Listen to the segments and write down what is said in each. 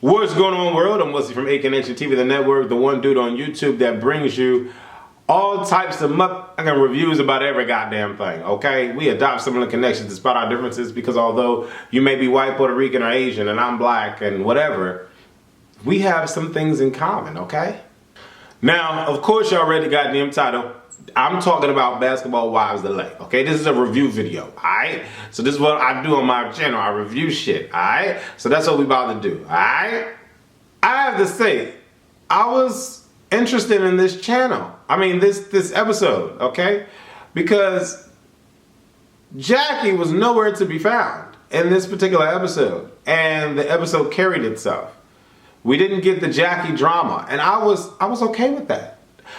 What's going on, world? I'm Wesley from Aconnectiontv, the network, the one dude on YouTube that brings you all types of motherfucking reviews about every goddamn thing, okay? We adopt similar connections despite our differences because although you may be white, Puerto Rican, or Asian, and I'm black, and whatever, we have some things in common, okay? Now, of course, you already got the title. I'm talking about Basketball Wives Delay, okay? This is a review video, alright? So this is what I do on my channel. I review shit, alright? So that's what we about to do, alright? I have to say, I was interested in this channel. I mean, this episode, okay? Because Jackie was nowhere to be found in this particular episode. And the episode carried itself. We didn't get the Jackie drama. And I was okay with that.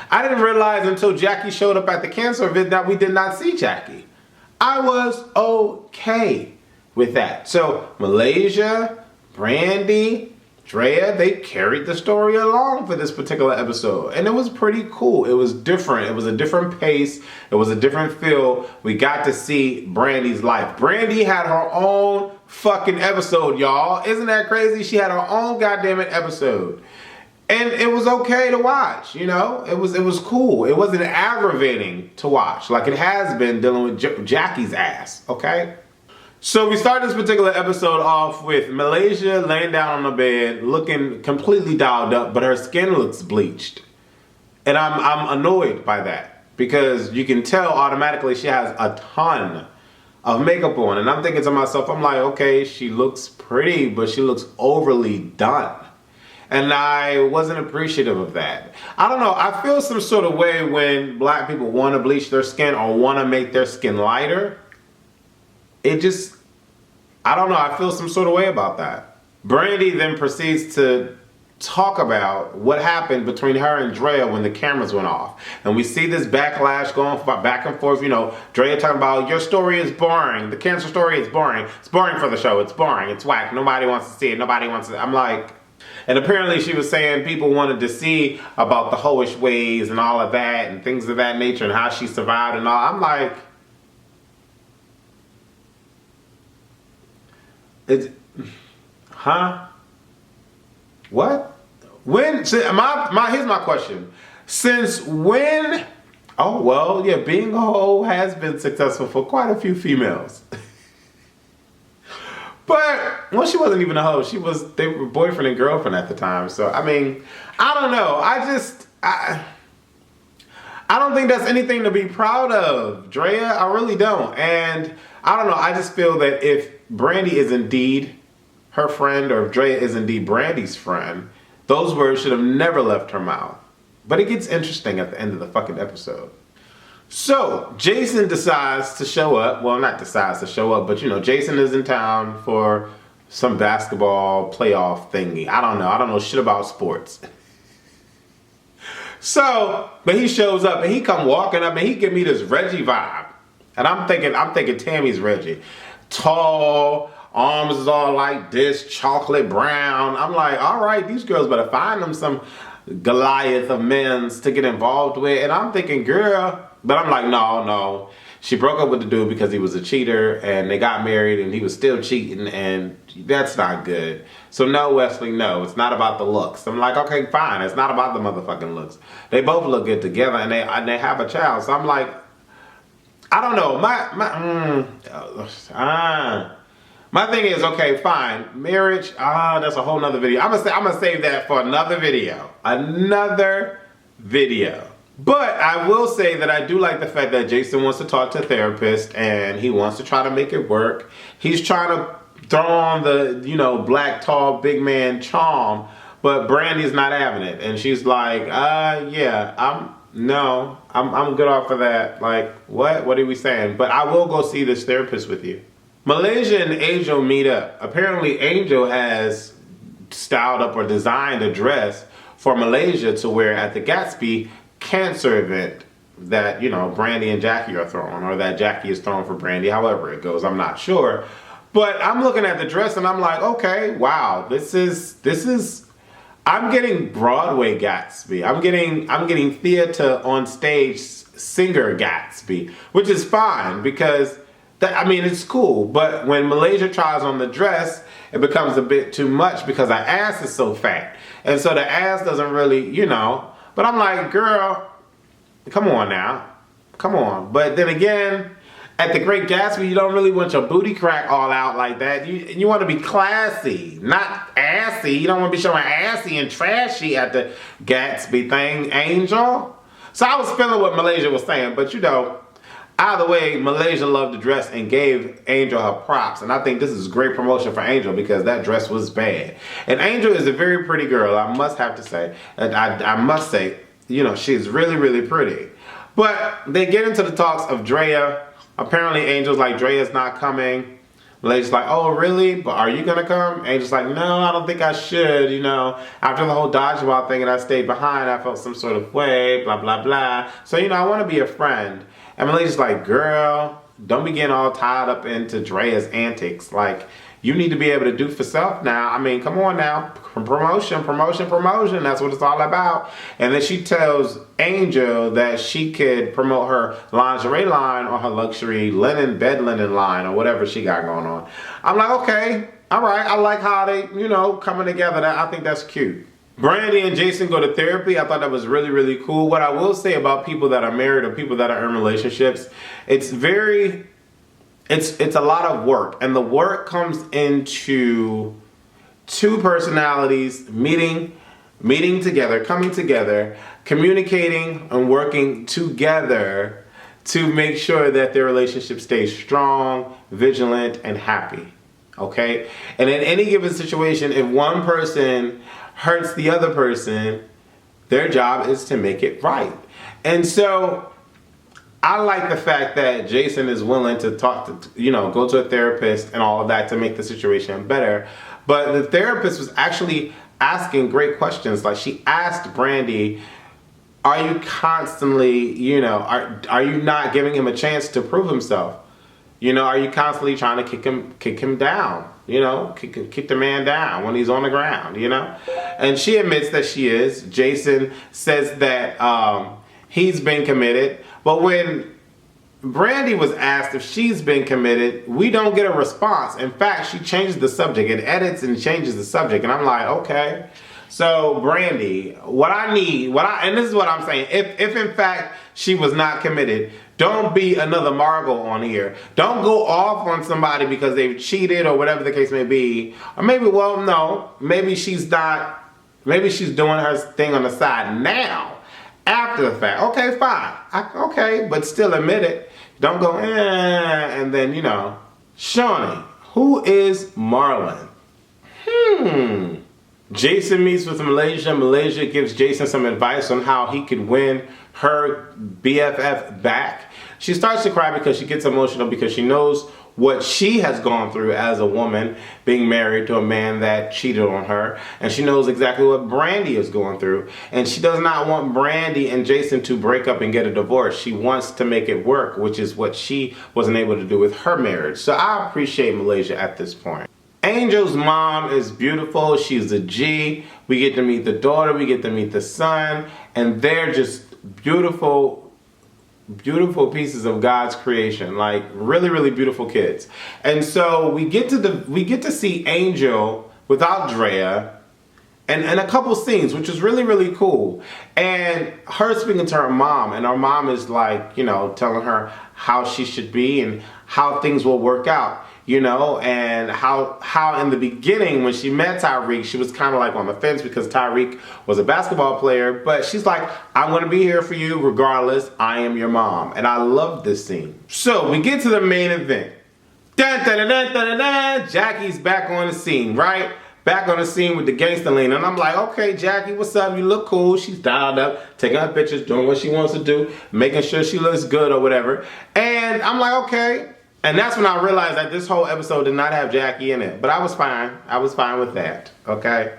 I didn't realize until Jackie showed up at the cancer event that we did not see Jackie. I was okay with that. So Malaysia, Brandy, Drea, they carried the story along for this particular episode. And it was pretty cool. It was different. It was a different pace. It was a different feel. We got to see Brandy's life. Brandy had her own fucking episode, y'all. Isn't that crazy? She had her own goddamn episode. And it was okay to watch, you know? It was cool. It wasn't aggravating to watch like it has been dealing with Jackie's ass, okay? So we start this particular episode off with Malaysia laying down on the bed, looking completely dialed up, but her skin looks bleached. And I'm annoyed by that because you can tell automatically she has a ton of makeup on. And I'm thinking to myself, I'm like, okay, she looks pretty, but she looks overly done. And I wasn't appreciative of that. I don't know, I feel some sort of way when black people want to bleach their skin or want to make their skin lighter. It just, I don't know, I feel some sort of way about that. Brandy then proceeds to talk about what happened between her and Drea when the cameras went off. And we see this backlash going back and forth, you know, Drea talking about, your story is boring, the cancer story is boring. It's boring for the show, it's boring, it's whack, nobody wants to see it, nobody wants to, I'm like, and apparently she was saying people wanted to see about the hoish ways and all of that and things of that nature and how she survived and all. I'm like, huh? What? When? Here's my question. Since when? Oh, well, yeah, being a hoe has been successful for quite a few females. But, well, she wasn't even a hoe. They were boyfriend and girlfriend at the time. So, I mean, I don't know. I don't think that's anything to be proud of, Drea. I really don't. And I don't know. I just feel that if Brandy is indeed her friend or if Drea is indeed Brandy's friend, those words should have never left her mouth. But it gets interesting at the end of the fucking episode. So, Jason decides to show up. Well, not decides to show up, but you know, Jason is in town for some basketball playoff thingy. I don't know shit about sports. So, but he shows up and he come walking up and he give me this Reggie vibe. And I'm thinking Tammy's Reggie. Tall, arms is all like this, chocolate brown. I'm like, all right, these girls better find them some Goliath of men's to get involved with. And I'm thinking, girl, but I'm like, no. She broke up with the dude because he was a cheater and they got married and he was still cheating and that's not good. So no, Wesley, no, it's not about the looks. I'm like, okay, fine. It's not about the motherfucking looks. They both look good together and they have a child. So I'm like, I don't know. My thing is, okay, fine. Marriage, that's a whole nother video. I'm gonna save that for another video. But I will say that I do like the fact that Jason wants to talk to a therapist and he wants to try to make it work. He's trying to throw on the, you know, black, tall, big man charm, but Brandy's not having it. And she's like, yeah, I'm good off of that. Like, what are we saying? But I will go see this therapist with you. Malaysia and Angel meet up. Apparently Angel has styled up or designed a dress for Malaysia to wear at the Gatsby cancer event that, you know, Brandy and Jackie are throwing, or that Jackie is throwing for Brandy, however it goes, I'm not sure. But I'm looking at the dress and I'm like, okay, wow, this is I'm getting Broadway Gatsby. I'm getting theater on stage singer Gatsby, which is fine because I mean, it's cool, but when Malaysia tries on the dress, it becomes a bit too much because her ass is so fat. And so the ass doesn't really, you know. But I'm like, girl, come on now. Come on. But then again, at the Great Gatsby, you don't really want your booty crack all out like that. You want to be classy, not assy. You don't want to be showing assy and trashy at the Gatsby thing, Angel. So I was feeling what Malaysia was saying, but you know, either way, Malaysia loved the dress and gave Angel her props. And I think this is great promotion for Angel because that dress was bad. And Angel is a very pretty girl, I must have to say. And I must say, you know, she's really, really pretty. But they get into the talks of Drea. Apparently Angel's like, Drea's not coming. Malaysia's like, oh really? But are you gonna come? Angel's like, no, I don't think I should, you know. After the whole dodgeball thing and I stayed behind, I felt some sort of way, blah, blah, blah. So, you know, I wanna be a friend. And Malaysia's like, girl, don't be getting all tied up into Drea's antics. Like, you need to be able to do for self now. I mean, come on now. Promotion, promotion, promotion. That's what it's all about. And then she tells Angel that she could promote her lingerie line or her luxury linen, bed linen line or whatever she got going on. I'm like, okay, all right. I like how they, you know, coming together. I think that's cute. Brandy and Jason go to therapy. I thought that was really, really cool. What I will say about people that are married or people that are in relationships, it's a lot of work. And the work comes into two personalities meeting together, coming together, communicating and working together to make sure that their relationship stays strong, vigilant, and happy. Okay? And in any given situation, if one person hurts the other person, their job is to make it right. And so I like the fact that Jason is willing to talk to, you know, go to a therapist and all of that to make the situation better. But the therapist was actually asking great questions. Like she asked Brandy, are you constantly, you know, are you not giving him a chance to prove himself? You know, are you constantly trying to kick him down? You know, kick the man down when he's on the ground, you know? And she admits that she is. Jason says that he's been committed. But when Brandy was asked if she's been committed, we don't get a response. In fact, she changes the subject. It edits and changes the subject. And I'm like, okay. So Brandy, and this is what I'm saying. If in fact she was not committed, don't be another Margot on here. Don't go off on somebody because they've cheated or whatever the case may be. Or maybe, well, no, maybe she's not, maybe she's doing her thing on the side now, after the fact. Okay, fine. Okay, but still admit it. Don't go, and then, you know. Shawnee, who is Marlon? Jason meets with Malaysia. Malaysia gives Jason some advice on how he could win her BFF back. She starts to cry because she gets emotional because she knows what she has gone through as a woman being married to a man that cheated on her. And she knows exactly what Brandy is going through. And she does not want Brandy and Jason to break up and get a divorce. She wants to make it work, which is what she wasn't able to do with her marriage. So I appreciate Malaysia at this point. Angel's mom is beautiful. She's a G. We get to meet the daughter. We get to meet the son. And they're just beautiful, beautiful pieces of God's creation. Like really, really beautiful kids. And so we get to see Angel without Drea and a couple scenes, which is really, really cool. And her speaking to her mom, and her mom is like, you know, telling her how she should be and how things will work out. You know, and how in the beginning when she met Tyreek, she was kind of like on the fence because Tyreek was a basketball player, but she's like, I'm going to be here for you regardless. I am your mom. And I love this scene. So we get to the main event. Dun, dun, dun, dun, dun, dun. Jackie's back on the scene, right? Back on the scene with the gangster lean. And I'm like, okay, Jackie, what's up? You look cool. She's dialed up, taking her pictures, doing what she wants to do, making sure she looks good or whatever. And I'm like, okay. And that's when I realized that this whole episode did not have Jackie in it. But I was fine. I was fine with that. Okay?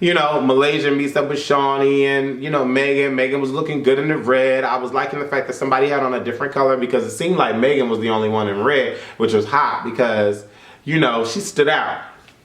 You know, Malaysia meets up with Shawnee and, you know, Megan. Megan was looking good in the red. I was liking the fact that somebody had on a different color because it seemed like Megan was the only one in red, which was hot because, you know, she stood out.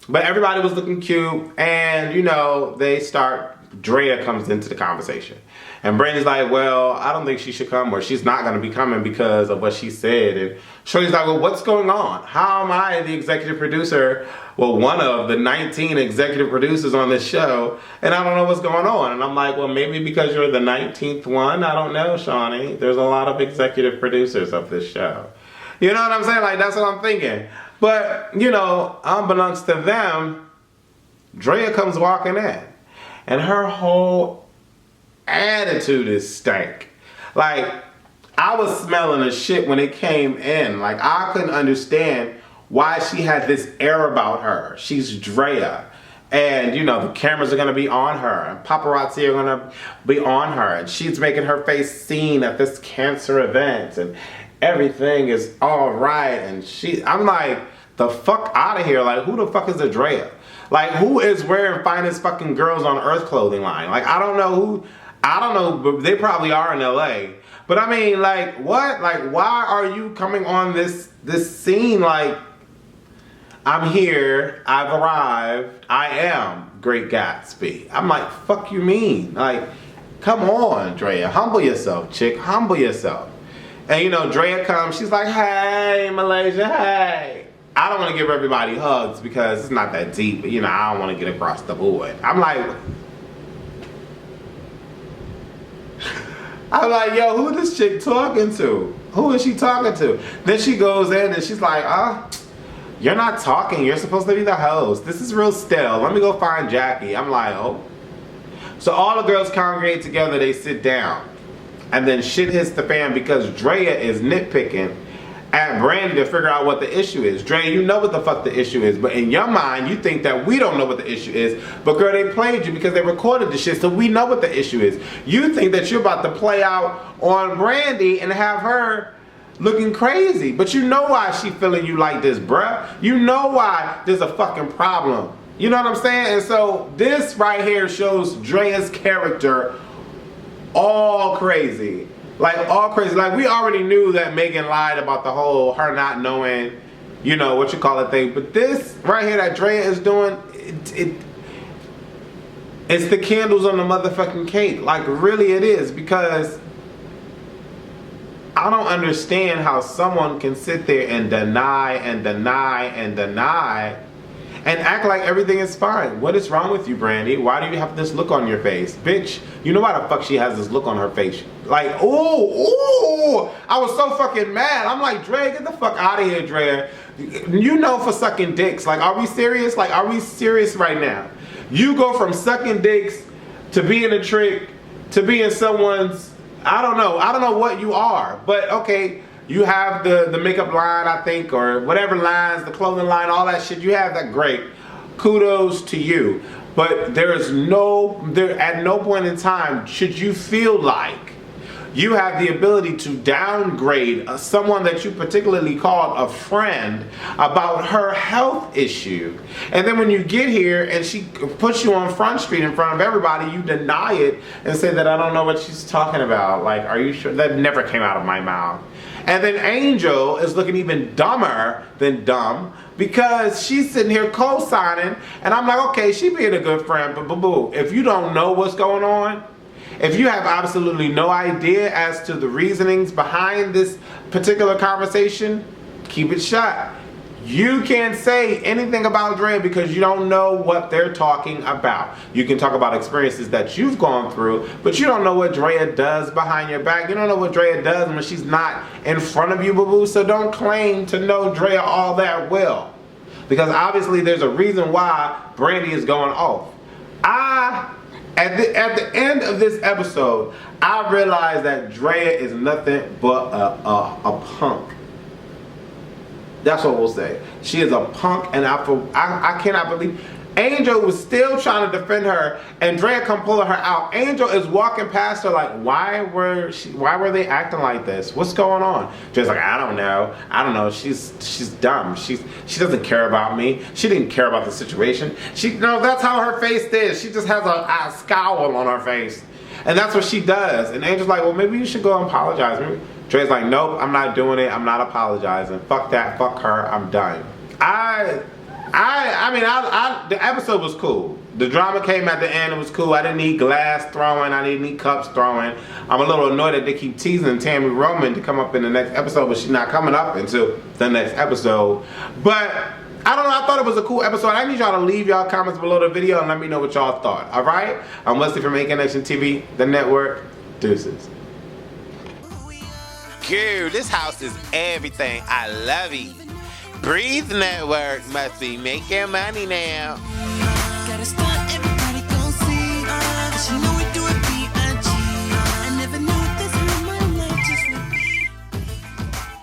But everybody was looking cute and, you know, they start Drea comes into the conversation. And Brandy's like, well, I don't think she should come, or she's not going to be coming because of what she said. And Shorty's like, well, what's going on? How am I the executive producer? Well, one of the 19 executive producers on this show, and I don't know what's going on. And I'm like, well, maybe because you're the 19th one. I don't know, Shawnee. There's a lot of executive producers of this show. You know what I'm saying? Like, that's what I'm thinking. But, you know, unbeknownst to them, Drea comes walking in. And her whole attitude is stank. Like, I was smelling the shit when it came in. Like, I couldn't understand why she had this air about her. She's Drea. And, you know, the cameras are going to be on her. And paparazzi are going to be on her. And she's making her face seen at this cancer event. And everything is all right. And I'm like, the fuck out of here. Like, who the fuck is a Drea? Like, who is wearing finest fucking girls on earth clothing line? Like, I don't know who, I don't know, but they probably are in LA. But I mean, like, what? Like, why are you coming on this scene like, I'm here, I've arrived, I am Great Gatsby. I'm like, fuck you mean? Like, come on, Drea, humble yourself, chick, humble yourself. And you know, Drea comes, she's like, hey, Malaysia, hey. I don't want to give everybody hugs because it's not that deep, but you know, I don't want to get across the board. I'm like, yo, who this chick talking to? Who is she talking to? Then she goes in and she's like, you're not talking, you're supposed to be the host. This is real still. Let me go find Jackie. I'm like, oh. So all the girls congregate together, they sit down. And then shit hits the fan because Drea is nitpicking at Brandy to figure out what the issue is. Drea, you know what the fuck the issue is, but in your mind, you think that we don't know what the issue is. But girl, they played you because they recorded the shit, so we know what the issue is. You think that you're about to play out on Brandy and have her looking crazy, but you know why she feeling you like this, bruh. You know why there's a fucking problem. You know what I'm saying? And so this right here shows Drea's character all crazy. Like, all crazy. Like, we already knew that Megan lied about the whole her not knowing, you know, what you call it thing. But this right here that Drea is doing, it's the candles on the motherfucking cake. Like, really it is. Because I don't understand how someone can sit there and deny and deny and deny and act like everything is fine. What is wrong with you, Brandy? Why do you have this look on your face? Bitch, you know why the fuck she has this look on her face? Like, ooh, I was so fucking mad. I'm like, Drea, get the fuck out of here, Drea. You know for sucking dicks. Like, are we serious? Like, are we serious right now? You go from sucking dicks to being a trick to being someone's, I don't know what you are. But okay, you have the makeup line, I think, or whatever lines, the clothing line, all that shit. You have that, great. Kudos to you. But at no point in time should you feel like you have the ability to downgrade someone that you particularly called a friend about her health issue. And then when you get here and she puts you on Front Street in front of everybody, you deny it and say that I don't know what she's talking about. Like, are you sure? That never came out of my mouth. And then Angel is looking even dumber than dumb because she's sitting here co-signing, and I'm like, okay, she being a good friend, but boo-boo, if you don't know what's going on, if you have absolutely no idea as to the reasonings behind this particular conversation, keep it shut. You can't say anything about Drea because you don't know what they're talking about. You can talk about experiences that you've gone through, but you don't know what Drea does behind your back. You don't know what Drea does when she's not in front of you, boo-boo. So don't claim to know Drea all that well. Because obviously there's a reason why Brandy is going off. At the end of this episode, I realized that Drea is nothing but a punk. That's what we'll say. She is a punk, and I cannot believe Angel was still trying to defend her, and Drea come pulling her out. Angel is walking past her like, why were they acting like this? What's going on? Drea's like, I don't know. She's dumb. She doesn't care about me. She didn't care about the situation. That's how her face is. She just has a scowl on her face, and that's what she does. And Angel's like, well, maybe you should go and apologize. Maybe. Dre's like, nope, I'm not doing it. I'm not apologizing. Fuck that. Fuck her. I'm done. I The episode was cool. The drama came at the end. It was cool. I didn't need glass throwing. I didn't need cups throwing. I'm a little annoyed that they keep teasing Tammy Roman to come up in the next episode, but she's not coming up until the next episode. But I don't know. I thought it was a cool episode. I need y'all to leave y'all comments below the video and let me know what y'all thought. All right? I'm Wesley from AConnectiontv, the network. Deuces. Girl, this house is everything. I love it. Breathe Network must be making money now.